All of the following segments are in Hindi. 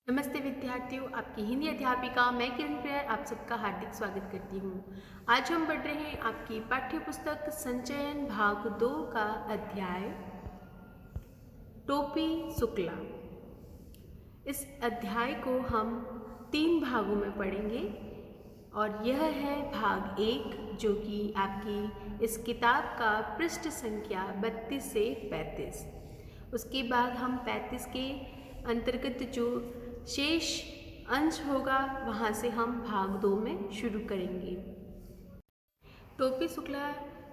नमस्ते विद्यार्थियों, आपकी हिंदी अध्यापिका मैं किरण प्रियर आप सबका हार्दिक स्वागत करती हूँ। आज हम पढ़ रहे हैं आपकी पाठ्य पुस्तक संचयन भाग 2 का अध्याय टोपी शुक्ला। इस अध्याय को हम 3 भागों में पढ़ेंगे और यह है भाग 1 जो कि आपकी इस किताब का पृष्ठ संख्या 32 से 35। उसके बाद हम 35 के अंतर्गत जो शेष अंश होगा वहाँ से हम भाग 2 में शुरू करेंगे। टोपी शुक्ला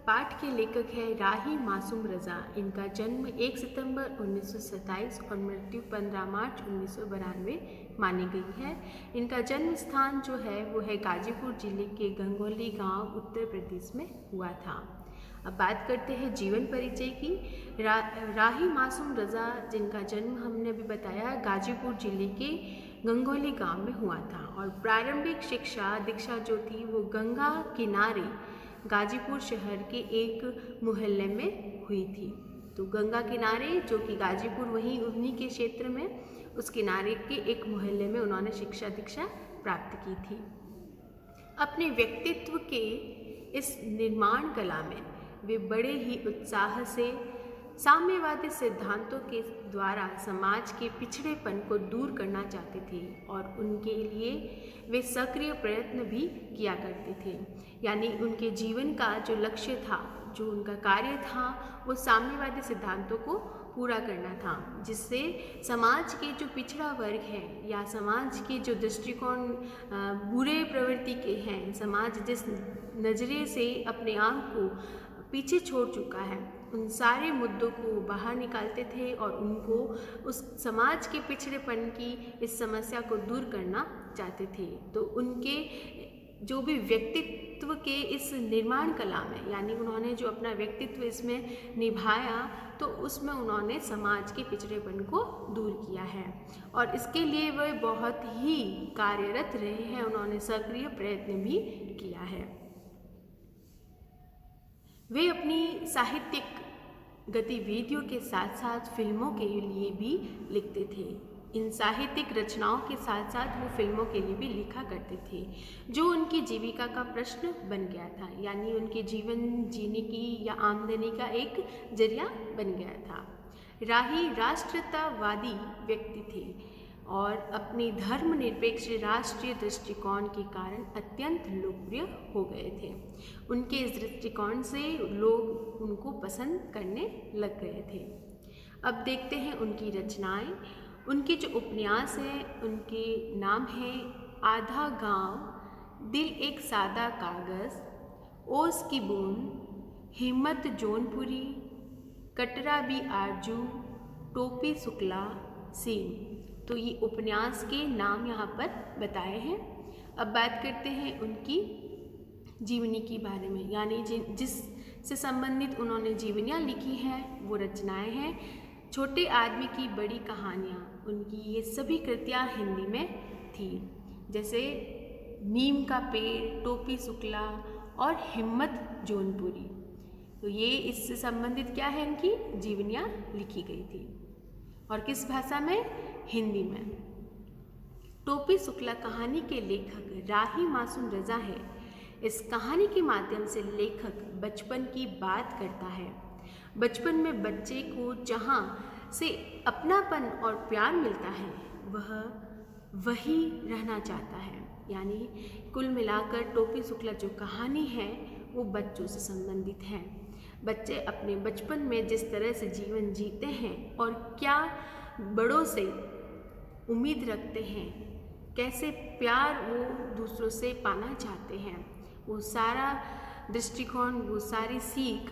पाठ के लेखक है राही मासूम रज़ा। इनका जन्म 1 सितंबर 1927 और मृत्यु 15 मार्च 1992 मानी गई है। इनका जन्म स्थान जो है वो है गाजीपुर जिले के गंगोली गांव उत्तर प्रदेश में हुआ था। अब बात करते हैं जीवन परिचय की। राही मासूम रज़ा जिनका जन्म हमने अभी बताया गाजीपुर जिले के गंगोली गांव में हुआ था और प्रारंभिक शिक्षा दीक्षा जो थी वो गंगा किनारे गाजीपुर शहर के एक मोहल्ले में हुई थी। तो गंगा किनारे जो कि गाजीपुर वहीं उन्हीं के क्षेत्र में उस किनारे के एक मोहल्ले में उन्होंने शिक्षा दीक्षा प्राप्त की थी। अपने व्यक्तित्व के इस निर्माण कला में वे बड़े ही उत्साह से साम्यवादी सिद्धांतों के द्वारा समाज के पिछड़ेपन को दूर करना चाहते थे और उनके लिए वे सक्रिय प्रयत्न भी किया करते थे। यानी उनके जीवन का जो लक्ष्य था, जो उनका कार्य था, वो साम्यवादी सिद्धांतों को पूरा करना था, जिससे समाज के जो पिछड़ा वर्ग है या समाज के जो दृष्टिकोण बुरे प्रवृत्ति के हैं, समाज जिस नज़रिए से अपने आप को पीछे छोड़ चुका है, उन सारे मुद्दों को बाहर निकालते थे और उनको उस समाज के पिछड़ेपन की इस समस्या को दूर करना चाहते थे। तो उनके जो भी व्यक्तित्व के इस निर्माण कला में, यानी उन्होंने जो अपना व्यक्तित्व इसमें निभाया, तो उसमें उन्होंने समाज के पिछड़ेपन को दूर किया है और इसके लिए वह बहुत ही कार्यरत रहे हैं। उन्होंने सक्रिय प्रयत्न भी किया है। वे अपनी साहित्यिक गतिविधियों के साथ साथ फिल्मों के लिए भी लिखते थे। इन साहित्यिक रचनाओं के साथ साथ वो फिल्मों के लिए भी लिखा करते थे, जो उनकी जीविका का प्रश्न बन गया था, यानी उनके जीवन जीने की या आमदनी का एक जरिया बन गया था। राही राष्ट्रतावादी व्यक्ति थे और अपनी धर्मनिरपेक्ष राष्ट्रीय दृष्टिकोण के कारण अत्यंत लोकप्रिय हो गए थे। उनके इस दृष्टिकोण से लोग उनको पसंद करने लग गए थे। अब देखते हैं उनकी रचनाएं। उनके जो उपन्यास हैं उनके नाम हैं आधा गांव, दिल एक सादा कागज़, ओस की बूंद, हिम्मत जौनपुरी, कटरा भी आरजू, टोपी शुक्ला, सीन। तो ये उपन्यास के नाम यहाँ पर बताए हैं। अब बात करते हैं उनकी जीवनी के बारे में, यानी जिससे संबंधित उन्होंने जीवनियाँ लिखी हैं, वो रचनाएं हैं। छोटे आदमी की बड़ी कहानियाँ, उनकी ये सभी कृतियाँ हिंदी में थी, जैसे नीम का पेड़, टोपी शुक्ला और हिम्मत जौनपुरी। तो ये इससे संबंधित क्या है, इनकी जीवनियाँ लिखी गई थी और किस भाषा में? हिंदी में। टोपी शुक्ला कहानी के लेखक राही मासूम रज़ा है। इस कहानी के माध्यम से लेखक बचपन की बात करता है। बचपन में बच्चे को जहाँ से अपनापन और प्यार मिलता है वह वही रहना चाहता है। यानी कुल मिलाकर टोपी शुक्ला जो कहानी है वो बच्चों से संबंधित है। बच्चे अपने बचपन में जिस तरह से जीवन जीते हैं और क्या बड़ों से उम्मीद रखते हैं, कैसे प्यार वो दूसरों से पाना चाहते हैं, वो सारा दृष्टिकोण, वो सारी सीख,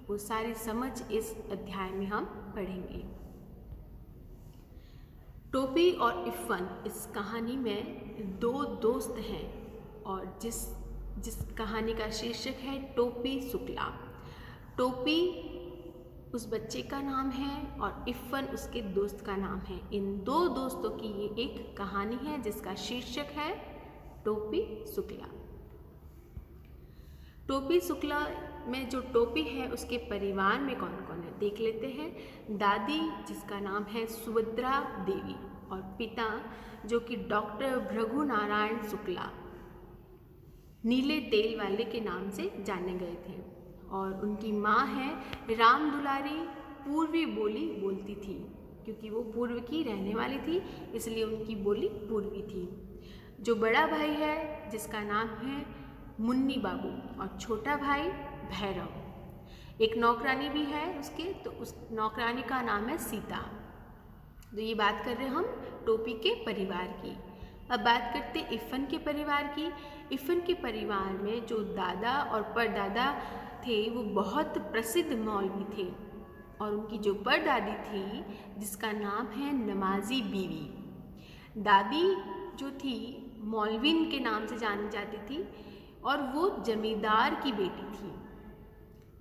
वो सारी समझ इस अध्याय में हम पढ़ेंगे। टोपी और इफ़न इस कहानी में दो दोस्त हैं और जिस कहानी का शीर्षक है टोपी शुक्ला। टोपी उस बच्चे का नाम है और इफ़न उसके दोस्त का नाम है। इन दो दोस्तों की ये एक कहानी है जिसका शीर्षक है टोपी शुक्ला। टोपी शुक्ला में जो टोपी है उसके परिवार में कौन कौन है देख लेते हैं। दादी जिसका नाम है सुभद्रा देवी, और पिता जो कि डॉक्टर भृगु नारायण शुक्ला नीले तेल वाले के नाम से जाने गए थे। और उनकी माँ है राम दुलारी, पूर्वी बोली बोलती थी, क्योंकि वो पूर्व की रहने वाली थी इसलिए उनकी बोली पूर्वी थी। जो बड़ा भाई है जिसका नाम है मुन्नी बाबू और छोटा भाई भैरव। एक नौकरानी भी है उसके, तो उस नौकरानी का नाम है सीता। तो ये बात कर रहे हैं हम टोपी के परिवार की। अब बात करते इफ़न के परिवार की। इफ़न के परिवार में जो दादा और परदादा थे वो बहुत प्रसिद्ध मौलवी थे, और उनकी जो परदादी थी जिसका नाम है नमाजी बीवी। दादी जो थी मौलवीन के नाम से जानी जाती थी और वो जमींदार की बेटी थी।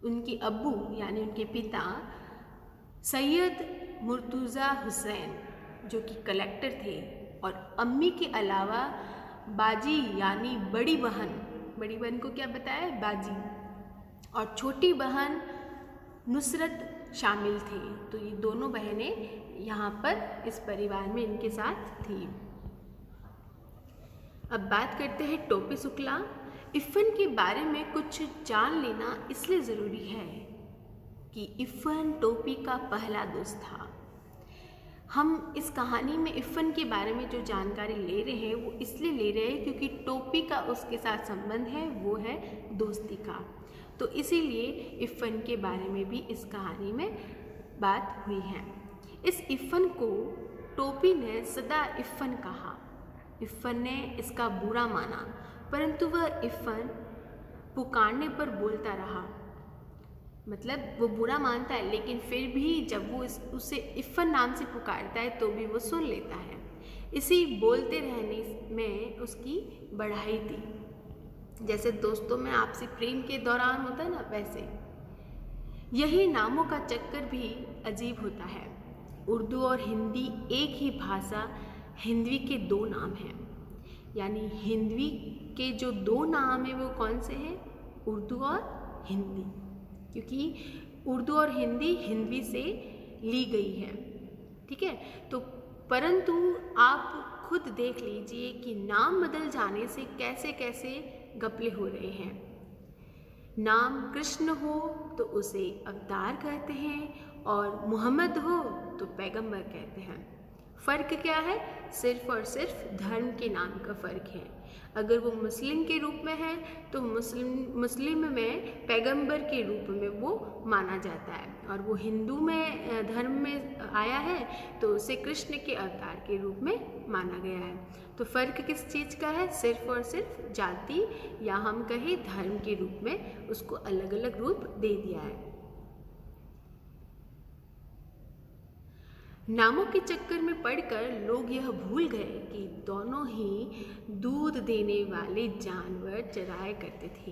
उनके अब्बू यानी उनके पिता सैयद मुर्तुज़ा हुसैन जो कि कलेक्टर थे, और अम्मी के अलावा बाजी यानी बड़ी बहन को क्या बताया, बाजी, और छोटी बहन नुसरत शामिल थे। तो ये दोनों बहनें यहाँ पर इस परिवार में इनके साथ थी। अब बात करते हैं टोपी शुक्ला। इफ़न के बारे में कुछ जान लेना इसलिए ज़रूरी है कि इफ़न टोपी का पहला दोस्त था। हम इस कहानी में इफ़न के बारे में जो जानकारी ले रहे हैं वो इसलिए ले रहे हैं क्योंकि टोपी का उसके साथ संबंध है, वो है दोस्ती का। तो इसीलिए इफ़न के बारे में भी इस कहानी में बात हुई है। इस इफ़न को टोपी ने सदा इफ़न कहा। इफ़न ने इसका बुरा माना, परंतु वह इफ़न पुकारने पर बोलता रहा। मतलब वो बुरा मानता है लेकिन फिर भी जब वो उसे इफ़न नाम से पुकारता है तो भी वो सुन लेता है। इसी बोलते रहने में उसकी बढ़ाई थी। जैसे दोस्तों में आपसी प्रेम के दौरान होता है ना, वैसे यही नामों का चक्कर भी अजीब होता है। उर्दू और हिंदी एक ही भाषा हिंदवी के दो नाम हैं, यानी हिंदवी के जो दो नाम हैं वो कौन से हैं, उर्दू और हिंदी, क्योंकि उर्दू और हिंदी हिंदवी से ली गई है। ठीक है, तो परंतु आप खुद देख लीजिए कि नाम बदल जाने से कैसे कैसे घपले हो रहे हैं। नाम कृष्ण हो तो उसे अवतार कहते हैं, और मोहम्मद हो तो पैगंबर कहते हैं। फ़र्क क्या है, सिर्फ और सिर्फ धर्म के नाम का फ़र्क है। अगर वो मुस्लिम के रूप में है तो मुस्लिम में पैगंबर के रूप में वो माना जाता है, और वो हिंदू में धर्म में आया है तो उसे कृष्ण के अवतार के रूप में माना गया है। तो फ़र्क किस चीज़ का है, सिर्फ और सिर्फ जाति या हम कहें धर्म के रूप में उसको अलग अलग रूप दे दिया है। नामों के चक्कर में पड़कर लोग यह भूल गए कि दोनों ही दूध देने वाले जानवर चराया करते थे।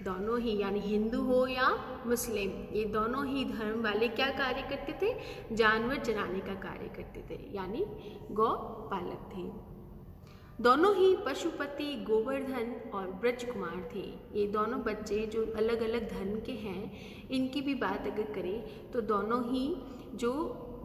दोनों ही, यानी हिंदू हो या मुस्लिम, ये दोनों ही धर्म वाले क्या कार्य करते थे, जानवर चराने का कार्य करते थे, यानी गौ पालक थे। दोनों ही पशुपति गोवर्धन और ब्रजकुमार थे। ये दोनों बच्चे जो अलग अलग धर्म के हैं, इनकी भी बात अगर करें तो दोनों ही जो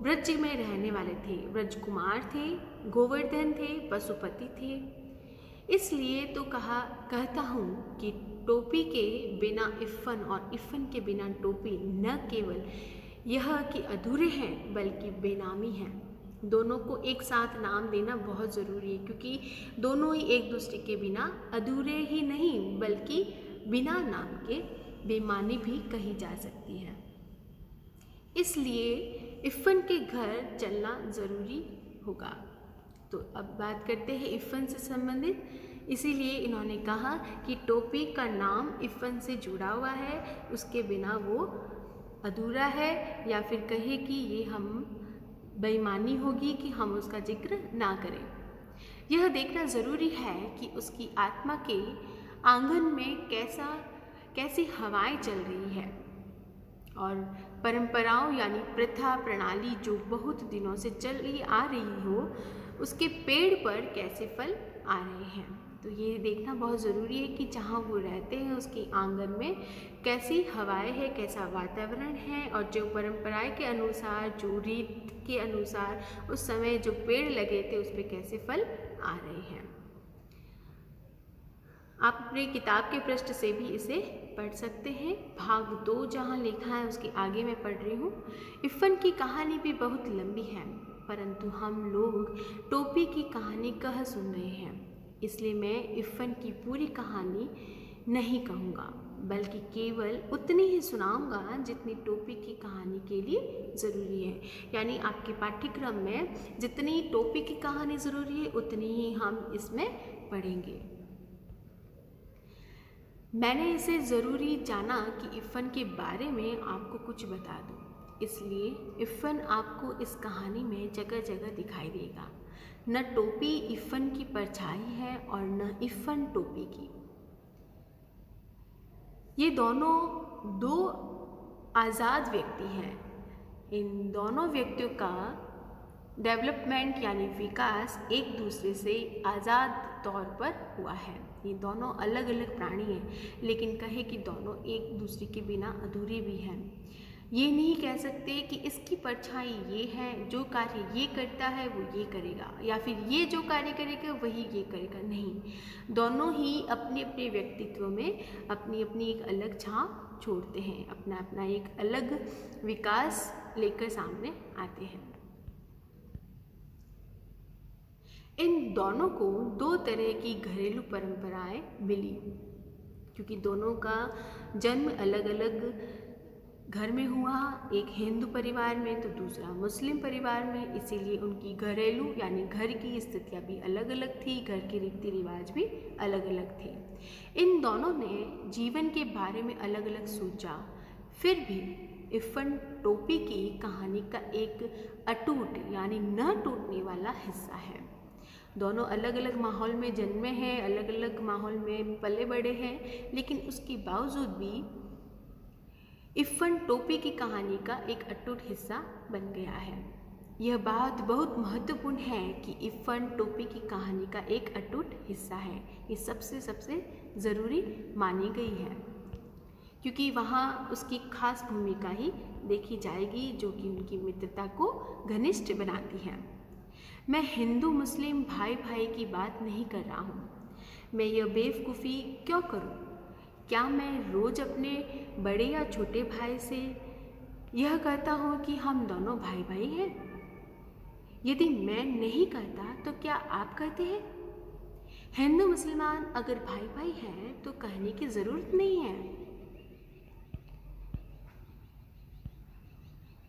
ब्रज में रहने वाले थे, ब्रजकुमार थे, गोवर्धन थे, पशुपति थे। इसलिए तो कहता हूँ कि टोपी के बिना इफ़न और इफ़न के बिना टोपी न केवल यह कि अधूरे हैं बल्कि बेनामी हैं। दोनों को एक साथ नाम देना बहुत ज़रूरी है, क्योंकि दोनों ही एक दूसरे के बिना अधूरे ही नहीं बल्कि बिना नाम के बेमानी भी कही जा सकती है। इसलिए इफ़न के घर चलना ज़रूरी होगा। तो अब बात करते हैं इफ़न से संबंधित। इसीलिए इन्होंने कहा कि टोपी का नाम इफ़न से जुड़ा हुआ है, उसके बिना वो अधूरा है, या फिर कहे कि ये हम बेईमानी होगी कि हम उसका जिक्र ना करें। यह देखना ज़रूरी है कि उसकी आत्मा के आंगन में कैसी हवाएं चल रही है, और परंपराओं यानी प्रथा प्रणाली जो बहुत दिनों से चली आ रही हो, उसके पेड़ पर कैसे फल आ रहे हैं। तो ये देखना बहुत ज़रूरी है कि जहाँ वो रहते हैं उसके आंगन में कैसी हवाएं हैं, कैसा वातावरण है, और जो परंपराएं के अनुसार, जो रीत के अनुसार उस समय जो पेड़ लगे थे उस पर कैसे फल आ रहे हैं। आप अपनी किताब के पृष्ठ से भी इसे पढ़ सकते हैं। भाग 2 जहाँ लिखा है उसके आगे मैं पढ़ रही हूँ। इफ़न की कहानी भी बहुत लंबी है, परंतु हम लोग टोपी की कहानी कह सुन रहे हैं, इसलिए मैं इफ़न की पूरी कहानी नहीं कहूँगा, बल्कि केवल उतनी ही सुनाऊँगा जितनी टोपी की कहानी के लिए ज़रूरी है। यानी आपके पाठ्यक्रम में जितनी टोपी की कहानी ज़रूरी है उतनी ही हम इसमें पढ़ेंगे। मैंने इसे ज़रूरी जाना कि इफ़न के बारे में आपको कुछ बता दूं, इसलिए इफ़न आपको इस कहानी में जगह जगह दिखाई देगा। न टोपी इफ़न की परछाई है और न इफ़न टोपी की। ये दोनों दो आज़ाद व्यक्ति हैं। इन दोनों व्यक्तियों का डेवलपमेंट यानी विकास एक दूसरे से आज़ाद तौर पर हुआ है। ये दोनों अलग अलग प्राणी हैं, लेकिन कहे कि दोनों एक दूसरे के बिना अधूरे भी हैं। ये नहीं कह सकते कि इसकी परछाई ये है, जो कार्य ये करता है वो ये करेगा, या फिर ये जो कार्य करेगा वही ये करेगा। नहीं, दोनों ही अपने अपने व्यक्तित्व में अपनी अपनी एक अलग छाप छोड़ते हैं, अपना अपना एक अलग विकास लेकर सामने आते हैं। इन दोनों को दो तरह की घरेलू परंपराएं मिली, क्योंकि दोनों का जन्म अलग अलग घर में हुआ, एक हिंदू परिवार में तो दूसरा मुस्लिम परिवार में। इसीलिए उनकी घरेलू यानी घर की स्थितियाँ भी अलग अलग थी, घर के रीति रिवाज भी अलग अलग थे। इन दोनों ने जीवन के बारे में अलग अलग सोचा, फिर भी इफ़न टोपी की कहानी का एक अटूट यानी न टूटने वाला हिस्सा है। दोनों अलग अलग माहौल में जन्मे हैं, अलग अलग माहौल में पले बड़े हैं, लेकिन उसके बावजूद भी इफ़न टोपी की कहानी का एक अटूट हिस्सा बन गया है। यह बात बहुत महत्वपूर्ण है कि इफ़न टोपी की कहानी का एक अटूट हिस्सा है। ये सबसे ज़रूरी मानी गई है, क्योंकि वहाँ उसकी खास भूमिका ही देखी जाएगी जो कि उनकी मित्रता को घनिष्ठ बनाती है। मैं हिंदू मुस्लिम भाई भाई की बात नहीं कर रहा हूँ। मैं यह बेवकूफ़ी क्यों करूँ? क्या मैं रोज़ अपने बड़े या छोटे भाई से यह कहता हूँ कि हम दोनों भाई भाई हैं? यदि मैं नहीं कहता तो क्या आप कहते हैं? हिंदू मुसलमान अगर भाई भाई हैं तो कहने की ज़रूरत नहीं है।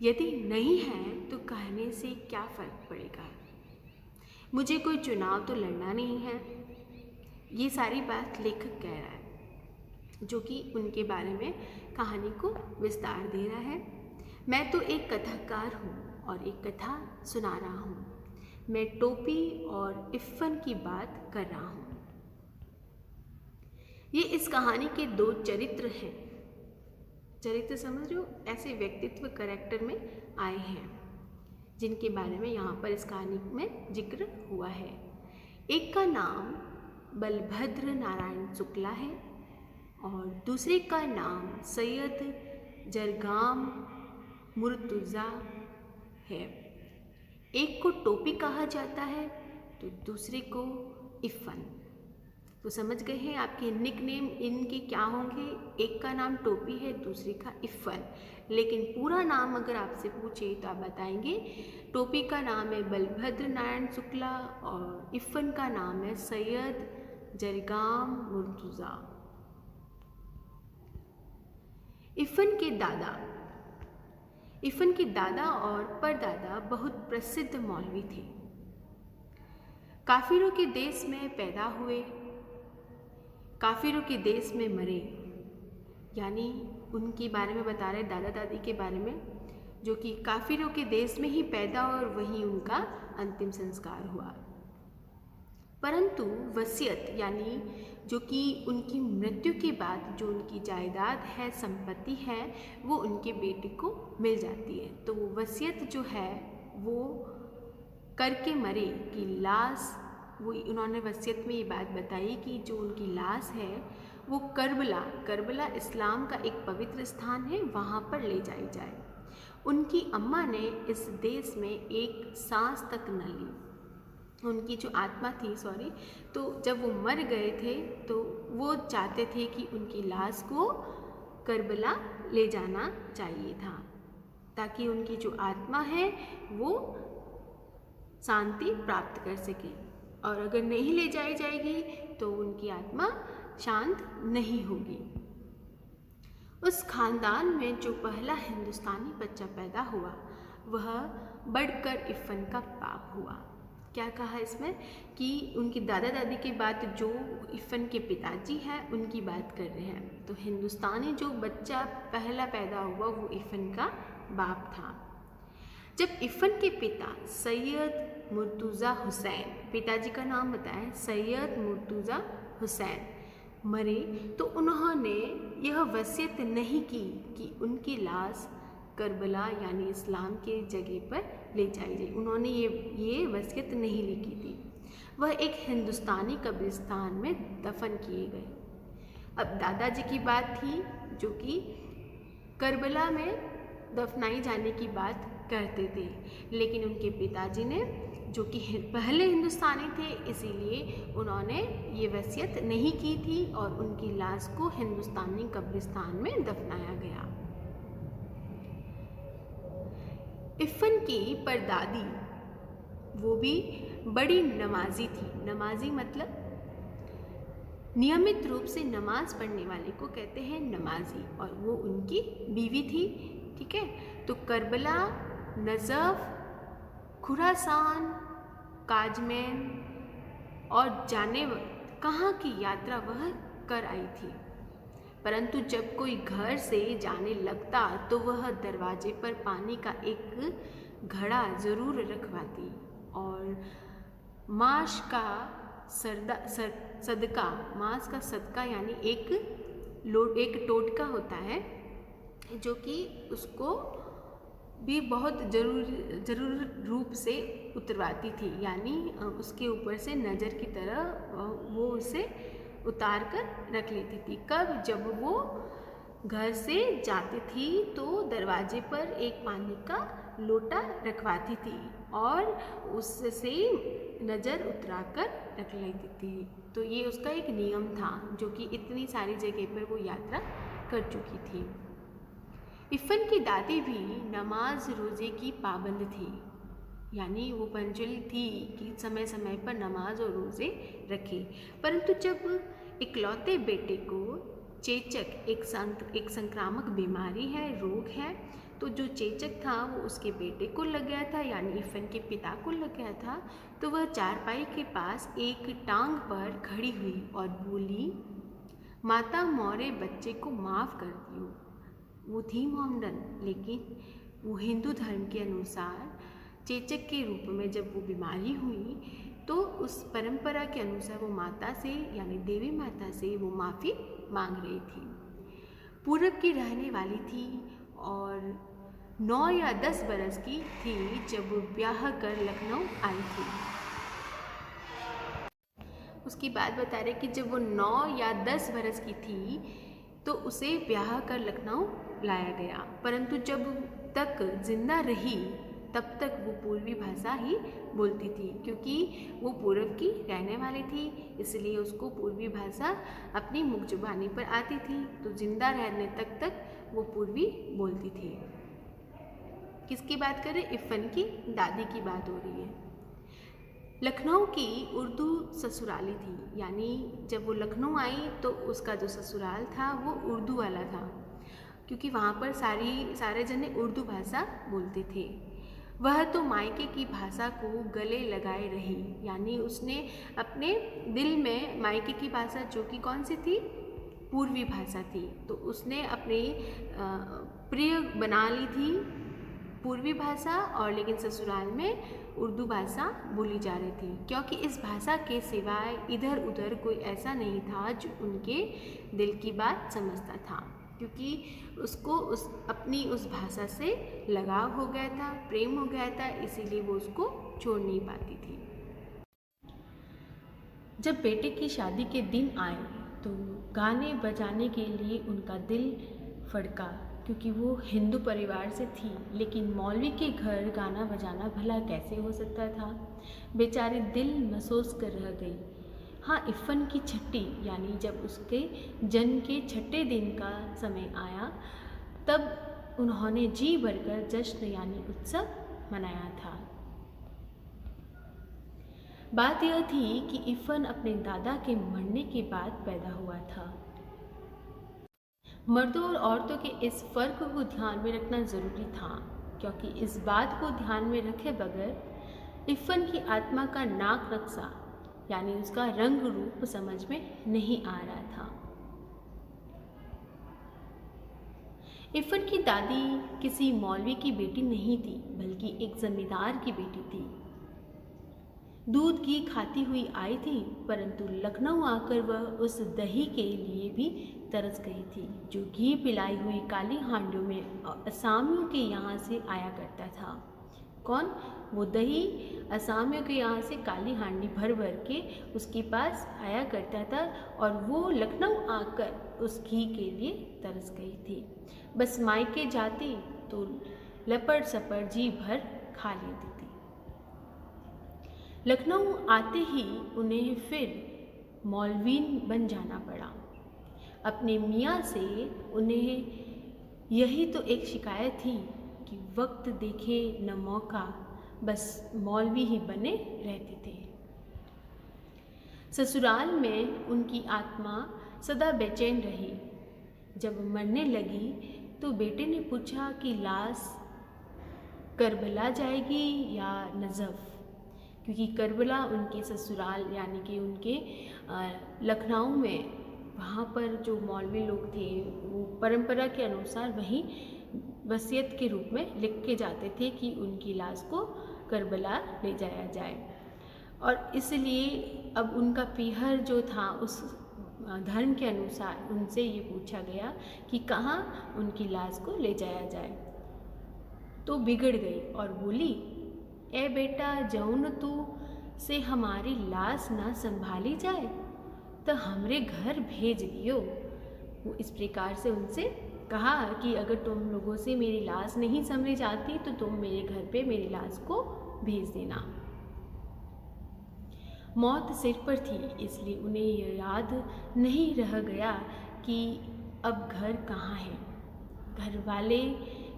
यदि नहीं है तो कहने से क्या फ़र्क पड़ेगा? मुझे कोई चुनाव तो लड़ना नहीं है। ये सारी बात लेखक कह रहा है, जो कि उनके बारे में कहानी को विस्तार दे रहा है। मैं तो एक कथाकार हूँ और एक कथा सुना रहा हूँ। मैं टोपी और इफ़न की बात कर रहा हूँ। ये इस कहानी के दो चरित्र हैं। चरित्र समझो, ऐसे व्यक्तित्व कैरेक्टर में आए हैं जिनके बारे में यहाँ पर इस कहानी में जिक्र हुआ है। एक का नाम बलभद्र नारायण शुक्ला है और दूसरे का नाम सैयद जरगाम मुर्तुज़ा है। एक को टोपी कहा जाता है तो दूसरे को इफ़न। तो समझ गए हैं आपके निकनेम इनके क्या होंगे। एक का नाम टोपी है, दूसरे का इफ़न। लेकिन पूरा नाम अगर आपसे पूछे तो आप बताएंगे टोपी का नाम है बलभद्र नारायण शुक्ला और इफ़न का नाम है सैयद जरगाम मुर्तुज़ा। इफ़न के दादा और परदादा बहुत प्रसिद्ध मौलवी थे। काफिरों के देश में पैदा हुए, काफिरों के देश में मरे। यानी उनके बारे में बता रहे दादा दादी के बारे में, जो कि काफिरों के देश में ही पैदा और वहीं उनका अंतिम संस्कार हुआ। परंतु वसीयत यानी जो कि उनकी मृत्यु के बाद जो उनकी जायदाद है, संपत्ति है, वो उनके बेटे को मिल जाती है। तो वो वसीयत जो है वो करके मरे कि लाश वो उन्होंने वसीयत में ये बात बताई कि जो उनकी लाश है वो करबला इस्लाम का एक पवित्र स्थान है, वहाँ पर ले जाई जाए। उनकी अम्मा ने इस देश में एक सांस तक न ली। उनकी जो आत्मा थी तो जब वो मर गए थे तो वो चाहते थे कि उनकी लाश को करबला ले जाना चाहिए था, ताकि उनकी जो आत्मा है वो शांति प्राप्त कर सके, और अगर नहीं ले जाई जाएगी तो उनकी आत्मा शांत नहीं होगी। उस खानदान में जो पहला हिंदुस्तानी बच्चा पैदा हुआ वह बढ़कर इफ़न का बाप हुआ। क्या कहा इसमें कि उनकी दादा दादी के बाद जो इफ़न के पिताजी हैं उनकी बात कर रहे हैं। तो हिंदुस्तानी जो बच्चा पहला पैदा हुआ वो इफ़न का बाप था। जब इफ़न के पिता सैयद मुर्तुज़ा हुसैन, पिताजी का नाम बताएं सैयद मुर्तुज़ा हुसैन, मरे तो उन्होंने यह वसीयत नहीं की कि उनकी लाश करबला यानी इस्लाम के जगह पर ले जाई जाए। उन्होंने ये वसीयत नहीं लिखी थी। वह एक हिंदुस्तानी कब्रिस्तान में दफन किए गए। अब दादाजी की बात थी जो कि करबला में दफनाई जाने की बात करते थे, लेकिन उनके पिताजी ने जो कि पहले हिंदुस्तानी थे इसीलिए उन्होंने ये वसीयत नहीं की थी और उनकी लाश को हिंदुस्तानी कब्रिस्तान में दफनाया गया। इफ़न की परदादी वो भी बड़ी नमाजी थी। नमाजी मतलब नियमित रूप से नमाज पढ़ने वाले को कहते हैं नमाजी, और वो उनकी बीवी थी। ठीक है, तो करबला, नजफ, खुरासान, काजमैन और जाने कहाँ की यात्रा वह कर आई थी, परंतु जब कोई घर से जाने लगता तो वह दरवाजे पर पानी का एक घड़ा ज़रूर रखवाती और मांस का सदका यानी एक टोटका होता है जो कि उसको भी बहुत जरूर रूप से उतरवाती थी, यानी उसके ऊपर से नज़र की तरह वो उसे उतार कर रख लेती थी। कब? जब वो घर से जाती थी तो दरवाजे पर एक पानी का लोटा रखवाती थी और उससे नज़र उतरा कर रख लेती थी। तो ये उसका एक नियम था जो कि इतनी सारी जगह पर वो यात्रा कर चुकी थी। इफ़न की दादी भी नमाज रोज़े की पाबंद थी, यानी वो पंजुल थी कि समय समय पर नमाज और रोज़े रखे। परंतु जब इकलौते बेटे को चेचक एक संक्रामक बीमारी है, रोग है, तो जो चेचक था वो उसके बेटे को लग गया था, यानी इफ़न के पिता को लग गया था। तो वह चारपाई के पास एक टांग पर खड़ी हुई और बोली, माता मौरे बच्चे को माफ़ कर दियो। वो थी मोमडन, लेकिन वो हिंदू धर्म के अनुसार चेचक के रूप में जब वो बीमारी हुई तो उस परंपरा के अनुसार वो माता से यानी देवी माता से वो माफ़ी मांग रही थी। पूरब की रहने वाली थी और 9 या 10 बरस की थी जब वो ब्याह कर लखनऊ आई थी। उसकी बात बता रहे कि जब वो 9 या 10 बरस की थी तो उसे ब्याह कर लखनऊ लाया गया, परंतु जब तक जिंदा रही तब तक वो पूर्वी भाषा ही बोलती थी, क्योंकि वो पूर्व की रहने वाली थी इसलिए उसको पूर्वी भाषा अपनी मुख जुबानी पर आती थी। तो जिंदा रहने तक वो पूर्वी बोलती थी। किसकी बात करें? इफ़न की दादी की बात हो रही है। लखनऊ की उर्दू ससुराली थी, यानी जब वो लखनऊ आई तो उसका जो ससुराल था वो उर्दू वाला था, क्योंकि वहाँ पर सारे जने उर्दू भाषा बोलते थे। वह तो मायके की भाषा को गले लगाए रही, यानी उसने अपने दिल में मायके की भाषा जो कि कौन सी थी? पूर्वी भाषा थी, तो उसने अपनी प्रिय बना ली थी पूर्वी भाषा, और लेकिन ससुराल में उर्दू भाषा बोली जा रही थी, क्योंकि इस भाषा के सिवाय इधर उधर कोई ऐसा नहीं था जो उनके दिल की बात समझता था, क्योंकि उसको अपनी उस भाषा से लगाव हो गया था, प्रेम हो गया था, इसीलिए वो उसको छोड़ नहीं पाती थी। जब बेटे की शादी के दिन आए तो गाने बजाने के लिए उनका दिल फड़का, क्योंकि वो हिंदू परिवार से थी, लेकिन मौलवी के घर गाना बजाना भला कैसे हो सकता था। बेचारी दिल महसूस कर रह गई। हाँ, इफ़न की छठी यानी जब उसके जन्म के छठे दिन का समय आया तब उन्होंने जी भरकर जश्न यानी उत्सव मनाया था। बात यह थी कि इफ़न अपने दादा के मरने के बाद पैदा हुआ था। मर्दों और औरतों के इस फ़र्क को ध्यान में रखना ज़रूरी था, क्योंकि इस बात को ध्यान में रखे बगैर इफ़न की आत्मा का नाक नक्शा यानी उसका रंग रूप समझ में नहीं आ रहा था। इफ़न की दादी किसी मौलवी की बेटी नहीं थी, बल्कि एक जमींदार की बेटी थी। दूध घी खाती हुई आई थी, परंतु लखनऊ आकर वह उस दही के लिए भी तरस गई थी जो घी पिलाई हुई काली हांडियों में असामियों के यहाँ से आया करता था। कौन? वो दही असामियों के यहाँ से काली हांडी भर भर के उसके पास आया करता था और वो लखनऊ आकर उस घी के लिए तरस गई थी। बस मायके जाती तो लपड़ सपड़ जी भर खा लेती थी। लखनऊ आते ही उन्हें फिर मौलवीन बन जाना पड़ा। अपने मियाँ से उन्हें यही तो एक शिकायत थी कि वक्त देखे न मौका, बस मौलवी ही बने रहते थे। ससुराल में उनकी आत्मा सदा बेचैन रही। जब मरने लगी तो बेटे ने पूछा कि लाश करबला जाएगी या नजफ़, क्योंकि करबला उनके ससुराल यानी कि उनके लखनऊ में वहाँ पर जो मौलवी लोग थे वो परंपरा के अनुसार वहीं वसीयत के रूप में लिख के जाते थे कि उनकी लाश को करबला ले जाया जाए। और इसलिए अब उनका पीहर जो था उस धर्म के अनुसार उनसे ये पूछा गया कि कहाँ उनकी लाश को ले जाया जाए। तो बिगड़ गई और बोली, ए बेटा, जौन तू से हमारी लाश ना संभाली जाए तो हमरे घर भेज दियो। वो इस प्रकार से उनसे कहा कि अगर तुम लोगों से मेरी लाश नहीं संभली जाती तो तुम मेरे घर पे मेरी लाश को भेज देना। मौत सिर पर थी, इसलिए उन्हें यह याद नहीं रह गया कि अब घर कहाँ है। घर वाले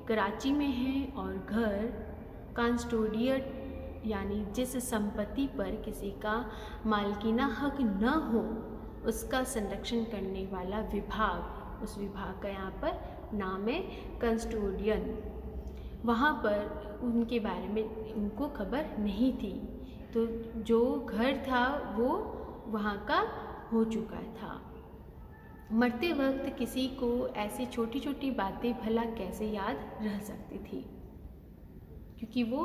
कराची में हैं और घर कांस्टोडियट यानी जिस संपत्ति पर किसी का मालकीना हक न हो उसका संरक्षण करने वाला विभाग, उस विभाग का यहाँ पर नाम है कंस्टोडियन। वहाँ पर उनके बारे में उनको खबर नहीं थी, तो जो घर था वो वहाँ का हो चुका था। मरते वक्त किसी को ऐसी छोटी छोटी बातें भला कैसे याद रह सकती थी, क्योंकि वो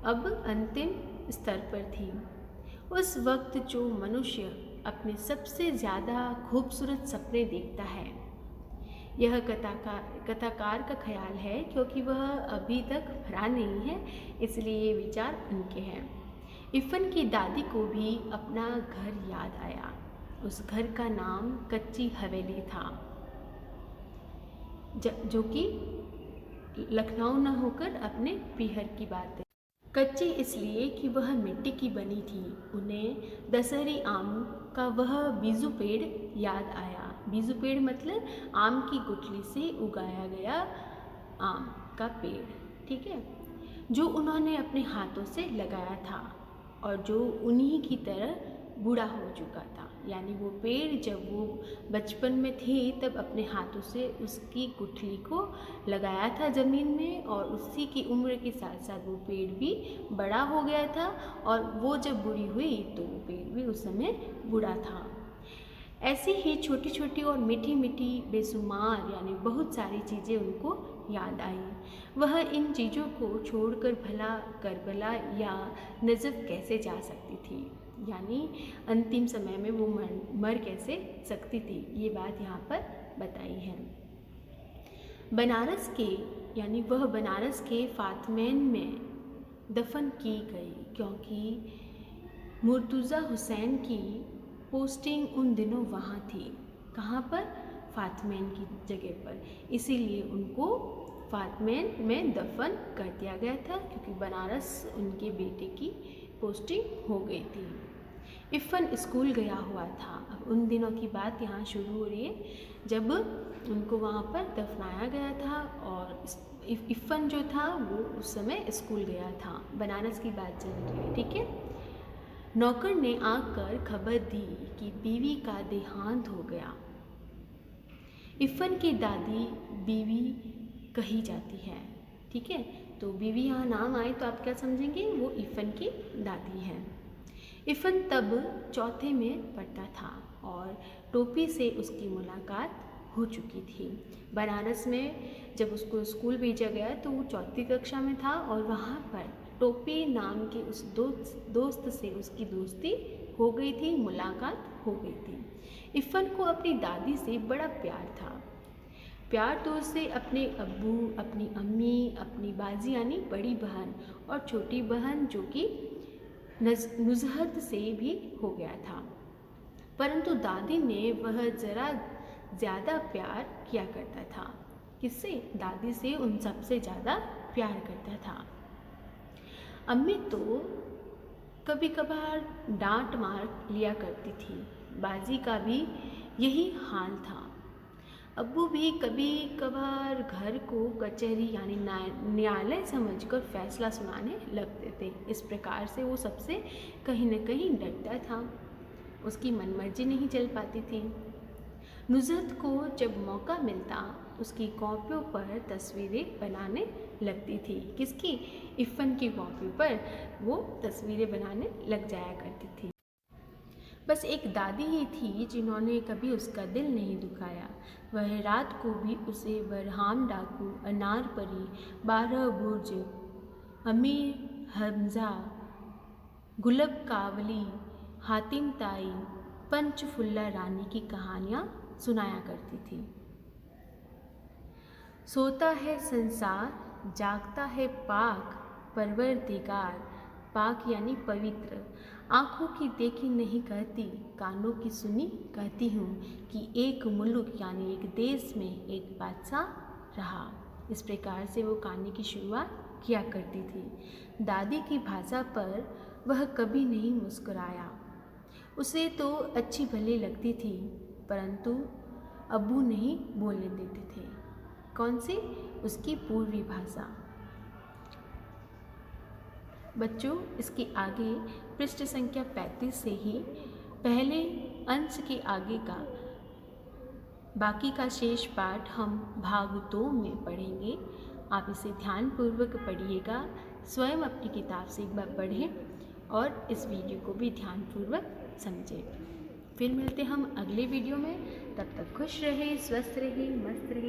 अब अंतिम स्तर पर थी। उस वक्त जो मनुष्य अपने सबसे ज़्यादा खूबसूरत सपने देखता है, यह कथाकार का ख्याल है, क्योंकि वह अभी तक भरा नहीं है, इसलिए ये विचार उनके हैं। इफ़न की दादी को भी अपना घर याद आया। उस घर का नाम कच्ची हवेली था, जो कि लखनऊ न होकर अपने पीहर की बात है। कच्ची इसलिए कि वह मिट्टी की बनी थी। उन्हें दशहरी आम का वह बीजू पेड़ याद आया। बीजू पेड़ मतलब आम की गुठली से उगाया गया आम का पेड़, ठीक है, जो उन्होंने अपने हाथों से लगाया था और जो उन्हीं की तरह बूढ़ा हो चुका था। यानी वो पेड़ जब वो बचपन में थे तब अपने हाथों से उसकी गुठली को लगाया था ज़मीन में, और उसी की उम्र के साथ साथ वो पेड़ भी बड़ा हो गया था, और वो जब बूढ़ी हुई तो वो पेड़ भी उस समय बूढ़ा था। ऐसी ही छोटी छोटी और मीठी मीठी बेशुमार यानी बहुत सारी चीज़ें उनको याद आई। वह इन चीज़ों को छोड़कर भला करबला या नजफ़ कैसे जा सकती थी, यानी अंतिम समय में वो मर कैसे सकती थी, ये बात यहाँ पर बताई है। बनारस के यानी वह बनारस के फातमैन में दफन की गई, क्योंकि मुर्तुज़ा हुसैन की पोस्टिंग उन दिनों वहाँ थी। कहाँ पर? फातमैन की जगह पर। इसीलिए उनको फातमैन में दफन कर दिया गया था, क्योंकि बनारस उनके बेटे की पोस्टिंग हो गई थी। इफ़न स्कूल गया हुआ था। अब उन दिनों की बात यहाँ शुरू हो रही है जब उनको वहाँ पर दफनाया गया था, और इफ़न जो था वो उस समय स्कूल गया था। बनारस की बात चल रही है, ठीक है। नौकर ने आकर खबर दी कि बीवी का देहांत हो गया। इफ़न की दादी बीवी कही जाती है, ठीक है। तो बीवी यहाँ नाम आए तो आप क्या समझेंगे? वो इफ़न की दादी है। इफ़न तब चौथे में पढ़ता था और टोपी से उसकी मुलाकात हो चुकी थी। बनारस में जब उसको स्कूल भेजा गया तो वो चौथी कक्षा में था, और वहाँ पर टोपी नाम के उस दोस्त से उसकी दोस्ती हो गई थी, मुलाकात हो गई थी। इफ़न को अपनी दादी से बड़ा प्यार था। प्यार तो उससे अपने अब्बू, अपनी अम्मी, अपनी बाजी यानी बड़ी बहन और छोटी बहन जो कि नुज़हत से भी हो गया था। परंतु दादी ने वह ज़रा ज़्यादा प्यार किया करता था। किससे? दादी से उन सबसे ज़्यादा प्यार करता था। अम्मी तो कभी कभार डांट मार लिया करती थी। बाजी का भी यही हाल था। अब्बू भी कभी कभार घर को कचहरी यानी न्यायालय समझकर फैसला सुनाने लगते थे। इस प्रकार से वो सबसे कहीं न कहीं डरता था। उसकी मनमर्जी नहीं चल पाती थी। नुज़हत को जब मौका मिलता उसकी कॉपियों पर तस्वीरें बनाने लगती थी। किसकी? इफ़न की कॉपी पर वो तस्वीरें बनाने लग जाया करती थी। बस एक दादी ही थी जिन्होंने कभी उसका दिल नहीं दुखाया। वह रात को भी उसे बरहाम डाकू, अनार परी, 12 बुर्ज, अमीर हमजा, गुलब कावली, हातिम ताई, पंचफुल्ला रानी की कहानियाँ सुनाया करती थी। सोता है संसार, जागता है पाक परवरदिगार। पाक यानी पवित्र। आँखों की देखी नहीं कहती, कानों की सुनी कहती हूँ कि एक मुल्क यानी एक देश में एक बादशाह रहा। इस प्रकार से वो कहानी की शुरुआत किया करती थी। दादी की भाषा पर वह कभी नहीं मुस्कुराया। उसे तो अच्छी भली लगती थी, परंतु अब्बू नहीं बोलने देते थे। कौन सी? उसकी पूर्वी भाषा। बच्चों, इसके आगे पृष्ठ संख्या 35 से ही पहले अंश के आगे का बाकी का शेष पाठ हम भाग 2 में पढ़ेंगे। आप इसे ध्यानपूर्वक पढ़िएगा, स्वयं अपनी किताब से एक बार पढ़ें और इस वीडियो को भी ध्यानपूर्वक समझें। फिर मिलते हम अगले वीडियो में। तब तक खुश रहे, स्वस्थ रहे, मस्त रहे।